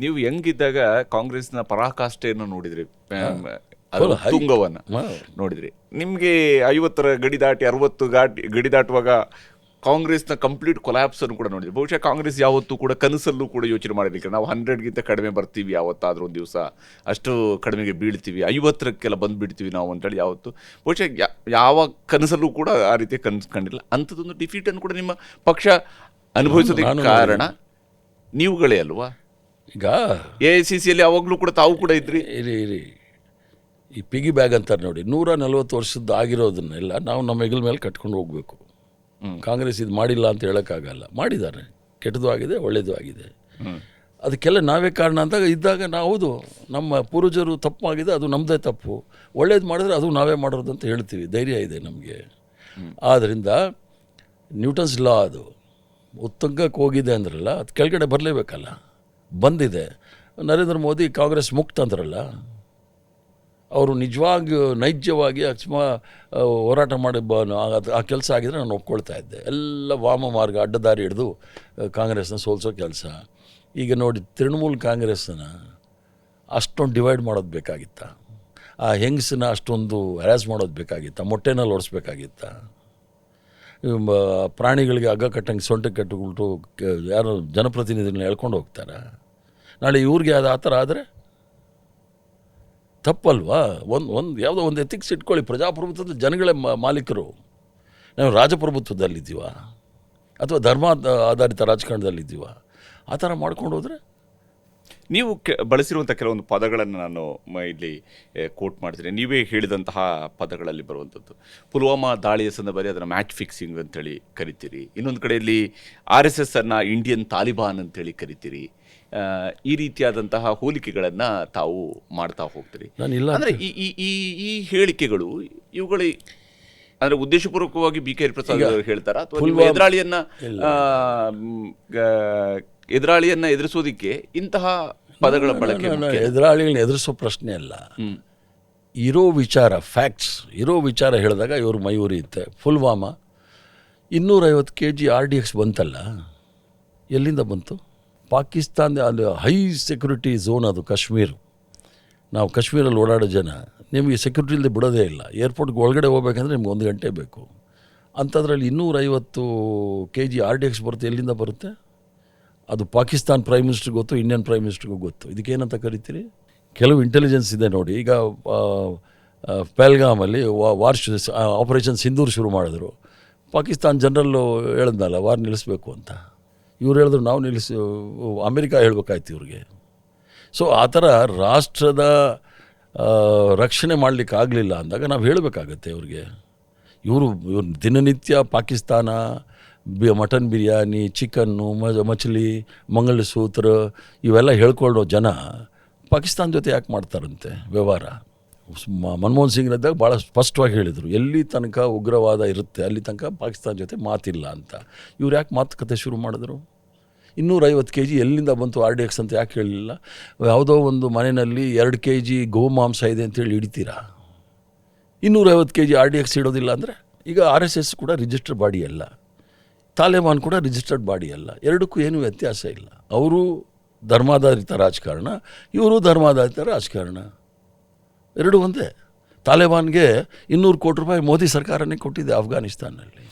ನೀವು ಹೆಂಗಿದ್ದಾಗ ಕಾಂಗ್ರೆಸ್ನ ಪರಾಕಾಷ್ಠೆಯನ್ನು ನೋಡಿದ್ರಿ, ಅದು ತುಂಗವನ್ನ ನೋಡಿದ್ರಿ. ನಿಮಗೆ 50ರ ಗಡಿ ದಾಟಿ 60 ಗಡಿ ದಾಟುವಾಗ ಕಾಂಗ್ರೆಸ್ನ ಕಂಪ್ಲೀಟ್ ಕೊಲ್ಯಾಪ್ಸ್ ಅನ್ನು ಕೂಡ ನೋಡಿದ್ರಿ. ಬಹುಶಃ ಕಾಂಗ್ರೆಸ್ ಯಾವತ್ತೂ ಕೂಡ ಕನಸಲ್ಲೂ ಕೂಡ ಯೋಚನೆ ಮಾಡಿರಲಿಲ್ಲ ನಾವು 100ಗಿಂತ ಕಡಿಮೆ ಬರ್ತೀವಿ, ಯಾವತ್ತಾದ್ರೂ ಒಂದು ದಿವಸ ಅಷ್ಟು ಕಡಿಮೆಗೆ ಬೀಳ್ತೀವಿ, 50ರಕ್ಕೆಲ್ಲ ಬಂದುಬಿಡ್ತೀವಿ ನಾವು ಅಂತೇಳಿ ಯಾವತ್ತು ಬಹುಶಃ ಯಾವ ಕನಸಲ್ಲೂ ಕೂಡ ಆ ರೀತಿ ಕನಸು ಕಂಡಿಲ್ಲ. ಅಂಥದ್ದೊಂದು ಡಿಫೀಟನ್ನು ಕೂಡ ನಿಮ್ಮ ಪಕ್ಷ ಅನುಭವಿಸೋದಕ್ಕೆ ಕಾರಣ ನೀವುಗಳೇ ಅಲ್ವಾ? ಈಗ AICCಯಲ್ಲಿ ಯಾವಾಗಲೂ ಕೂಡ ತಾವು ಕೂಡ ಇದ್ರಿ. ಇರಿ ಈ ಪಿಗಿ ಬ್ಯಾಗ್ ಅಂತಾರೆ ನೋಡಿ, 140 ವರ್ಷದ್ದು ಆಗಿರೋದನ್ನೆಲ್ಲ ನಾವು ನಮ್ಮ ಹೆಗಲ ಮೇಲೆ ಕಟ್ಕೊಂಡು ಹೋಗಬೇಕು. ಕಾಂಗ್ರೆಸ್ ಇದು ಮಾಡಿಲ್ಲ ಅಂತ ಹೇಳೋಕ್ಕಾಗಲ್ಲ, ಮಾಡಿದ್ದಾರೆ, ಕೆಟ್ಟದ್ದು ಆಗಿದೆ, ಒಳ್ಳೆಯದು ಆಗಿದೆ. ಅದಕ್ಕೆಲ್ಲ ನಾವೇ ಕಾರಣ ಅಂದಾಗ ಇದ್ದಾಗ ಹೌದು ನಮ್ಮ ಪೂರ್ವಜರು ತಪ್ಪಾಗಿದೆ, ಅದು ನಮ್ಮದೇ ತಪ್ಪು, ಒಳ್ಳೇದು ಮಾಡಿದ್ರೆ ಅದು ನಾವೇ ಮಾಡೋದು ಅಂತ ಹೇಳ್ತೀವಿ, ಧೈರ್ಯ ಇದೆ ನಮಗೆ. ಆದ್ದರಿಂದ ನ್ಯೂಟನ್ಸ್ ಲಾ ಅದು ಉತ್ತುಂಗಕ್ಕೆ ಹೋಗಿದೆ ಅಂದ್ರಲ್ಲ, ಅದು ಕೆಳಗಡೆ ಬರಲೇಬೇಕಲ್ಲ, ಬಂದಿದೆ. ನರೇಂದ್ರ ಮೋದಿ ಕಾಂಗ್ರೆಸ್ ಮುಕ್ತ ಅಂದ್ರಲ್ಲ, ಅವರು ನಿಜವಾಗಿ ನೈಜವಾಗಿ ಹೋರಾಟ ಮಾಡಿ ಆ ಕೆಲಸ ಆಗಿದ್ರೆ ನಾನು ಒಪ್ಕೊಳ್ತಾ ಇದ್ದೆ. ಎಲ್ಲ ವಾಮ ಮಾರ್ಗ ಅಡ್ಡದಾರಿ ಹಿಡಿದು ಕಾಂಗ್ರೆಸ್ನ ಸೋಲಿಸೋ ಕೆಲಸ. ಈಗ ನೋಡಿ ತೃಣಮೂಲ ಕಾಂಗ್ರೆಸ್ಸನ್ನು ಅಷ್ಟೊಂದು ಡಿವೈಡ್ ಮಾಡೋದು ಬೇಕಾಗಿತ್ತ? ಆ ಹೆಂಗಸನ್ನ ಅಷ್ಟೊಂದು ಹ್ಯಾರಾಸ್ ಮಾಡೋದು ಬೇಕಾಗಿತ್ತ? ಮೊಟ್ಟೆನಲ್ಲಿ ಓಡಿಸ್ಬೇಕಾಗಿತ್ತ? ಪ್ರಾಣಿಗಳಿಗೆ ಹಗ್ಗ ಕಟ್ಟಂಗೆ ಸೊಂಟಕ್ಕೆ ಕಟ್ಟಿಬಿಟ್ಟು ಯಾರು ಜನಪ್ರತಿನಿಧಿಗಳನ್ನ ಹೇಳ್ಕೊಂಡು ಹೋಗ್ತಾರೆ. ನಾಳೆ ಇವ್ರಿಗೆ ಅದು ಆ ಥರ ಆದರೆ ತಪ್ಪಲ್ವಾ? ಒಂದು ಯಾವುದೋ ಒಂದು ಎಥಿಕ್ಸ್ ಇಟ್ಕೊಳ್ಳಿ. ಪ್ರಜಾಪ್ರಭುತ್ವದ ಜನಗಳೇ ಮಾಲೀಕರು. ನಾವು ರಾಜಪ್ರಭುತ್ವದಲ್ಲಿದ್ದೀವ ಅಥವಾ ಧರ್ಮ ಆಧಾರಿತ ರಾಜಕಾರಣದಲ್ಲಿದ್ದೀವ? ಆ ಥರ ಮಾಡ್ಕೊಂಡು ಹೋದರೆ ನೀವು ಬಳಸಿರುವಂಥ ಕೆಲವೊಂದು ಪದಗಳನ್ನು ನಾನು ಇಲ್ಲಿ ಕೋಟ್ ಮಾಡ್ತೀನಿ. ನೀವೇ ಹೇಳಿದಂತಹ ಪದಗಳಲ್ಲಿ ಬರುವಂಥದ್ದು ಪುಲ್ವಾಮಾ ದಾಳಿಯ ಸಂದರ್ಭದಲ್ಲಿ ಅದನ್ನು ಮ್ಯಾಚ್ ಫಿಕ್ಸಿಂಗ್ ಅಂತೇಳಿ ಕರಿತೀರಿ. ಇನ್ನೊಂದು ಕಡೆಯಲ್ಲಿ RSS ಅನ್ನು ಇಂಡಿಯನ್ ತಾಲಿಬಾನ್ ಅಂತೇಳಿ ಕರಿತೀರಿ. ಈ ರೀತಿಯಾದಂತಹ ಹೋಲಿಕೆಗಳನ್ನು ತಾವು ಮಾಡ್ತಾ ಹೋಗ್ತೀರಿ. ಅಂದರೆ ಈ ಹೇಳಿಕೆಗಳು ಇವುಗಳು ಅಂದರೆ ಉದ್ದೇಶಪೂರ್ವಕವಾಗಿ BK ಹರಿಪ್ರಸಾದ್ ಅವರು ಹೇಳ್ತಾರಾ ಅಥವಾ ಎದುರಾಳಿಯನ್ನ ಎದುರಿಸೋದಿಕ್ಕೆ ಇಂತಹ ಪದಗಳ ಬಳಕೆ? ಎದುರಾಳಿಗಳನ್ನ ಎದುರಿಸೋ ಪ್ರಶ್ನೆ ಅಲ್ಲ, ಇರೋ ವಿಚಾರ, ಫ್ಯಾಕ್ಟ್ಸ್ ಇರೋ ವಿಚಾರ ಹೇಳಿದಾಗ ಇವರು ಮೈ ಉರಿಯುತ್ತೆ. ಪುಲ್ವಾಮಾ 250 kg RDX ಬಂತಲ್ಲ, ಎಲ್ಲಿಂದ ಬಂತು? ಪಾಕಿಸ್ತಾನ ಅಲ್ಲಿ ಹೈ ಸೆಕ್ಯೂರಿಟಿ ಝೋನ್ ಅದು ಕಾಶ್ಮೀರ್. ನಾವು ಕಾಶ್ಮೀರಲ್ಲಿ ಓಡಾಡೋ ಜನ ನಿಮಗೆ ಸೆಕ್ಯೂರಿಟಿ ಇಲ್ಲದೆ ಬಿಡೋದೇ ಇಲ್ಲ. ಏರ್ಪೋರ್ಟ್ಗೆ ಒಳಗಡೆ ಹೋಗ್ಬೇಕಂದ್ರೆ ನಿಮ್ಗೆ 1 ಗಂಟೆ ಬೇಕು. ಅಂಥದ್ರಲ್ಲಿ 250 kg RDX ಬರುತ್ತೆ. ಎಲ್ಲಿಂದ ಬರುತ್ತೆ? ಅದು ಪಾಕಿಸ್ತಾನ್ ಪ್ರೈಮ್ ಮಿನಿಸ್ಟ್ರಿಗೆ ಗೊತ್ತು, ಇಂಡಿಯನ್ ಪ್ರೈಮ್ ಮಿನಿಸ್ಟ್ರಿಗೂ ಗೊತ್ತು. ಇದಕ್ಕೇನಂತ ಕರಿತೀರಿ? ಕೆಲವು ಇಂಟೆಲಿಜೆನ್ಸ್ ಇದೆ ನೋಡಿ. ಈಗ ಪಹಲ್ಗಾಮಲ್ಲಿ ಆಪರೇಷನ್ ಸಿಂಧೂರ್ ಶುರು ಮಾಡಿದ್ರು. ಪಾಕಿಸ್ತಾನ್ ಜನರಲ್ಲು ಹೇಳಿದ್ನಲ್ಲ ವಾರ್ ನಿಲ್ಲಿಸಬೇಕು ಅಂತ. ಇವ್ರು ಹೇಳಿದ್ರು ನಾವು ಅಮೇರಿಕಾ ಹೇಳ್ಬೇಕಾಯ್ತು ಇವ್ರಿಗೆ. ಸೊ ಆ ಥರ ರಾಷ್ಟ್ರದ ರಕ್ಷಣೆ ಮಾಡಲಿಕ್ಕೆ ಆಗಲಿಲ್ಲ ಅಂದಾಗ ನಾವು ಹೇಳಬೇಕಾಗತ್ತೆ ಇವ್ರಿಗೆ. ಇವರು ದಿನನಿತ್ಯ ಪಾಕಿಸ್ತಾನ ಮಟನ್ ಬಿರಿಯಾನಿ, ಚಿಕನ್ನು, ಮछली, ಮಂಗಲಸೂತ್ರ ಇವೆಲ್ಲ ಹೇಳ್ಕೊಳ್ಳೋ ಜನ ಪಾಕಿಸ್ತಾನ ಜೊತೆ ಯಾಕೆ ಮಾಡ್ತಾರಂತೆ ವ್ಯವಹಾರ? ಮನಮೋಹನ್ ಸಿಂಗ್ನಿದ್ದಾಗ ಭಾಳ ಸ್ಪಷ್ಟವಾಗಿ ಹೇಳಿದರು, ಎಲ್ಲಿ ತನಕ ಉಗ್ರವಾದ ಇರುತ್ತೆ ಅಲ್ಲಿ ತನಕ ಪಾಕಿಸ್ತಾನ ಜೊತೆ ಮಾತಿಲ್ಲ ಅಂತ. ಇವ್ರು ಯಾಕೆ ಮಾತುಕತೆ ಶುರು ಮಾಡಿದ್ರು? 250 kg ಎಲ್ಲಿಂದ ಬಂತು RDX ಅಂತ ಯಾಕೆ ಹೇಳಲಿಲ್ಲ? ಯಾವುದೋ ಒಂದು ಮನೆಯಲ್ಲಿ 2 kg ಗೋಮಾಂಸ ಇದೆ ಅಂತೇಳಿ ಹಿಡಿತೀರಾ? 250 kg RDX ಇಡೋದಿಲ್ಲ ಅಂದರೆ? ಈಗ RSS ಕೂಡ ರಿಜಿಸ್ಟರ್ಡ್ ಬಾಡಿ ಅಲ್ಲ, ತಾಲಿಬಾನ್ ಕೂಡ ರಿಜಿಸ್ಟರ್ಡ್ ಬಾಡಿ ಅಲ್ಲ. ಎರಡಕ್ಕೂ ಏನೂ ವ್ಯತ್ಯಾಸ ಇಲ್ಲ. ಅವರು ಧರ್ಮಾಧಾರಿತ ರಾಜಕಾರಣ, ಇವರು ಧರ್ಮಾಧಾರಿತ ರಾಜಕಾರಣ, ಎರಡೂ ಒಂದೇ. ತಾಲಿಬಾನ್ಗೆ 200 ಕೋಟಿ ರೂಪಾಯಿ ಮೋದಿ ಸರ್ಕಾರನೇ ಕೊಟ್ಟಿದೆ ಅಫ್ಘಾನಿಸ್ತಾನಲ್ಲಿ.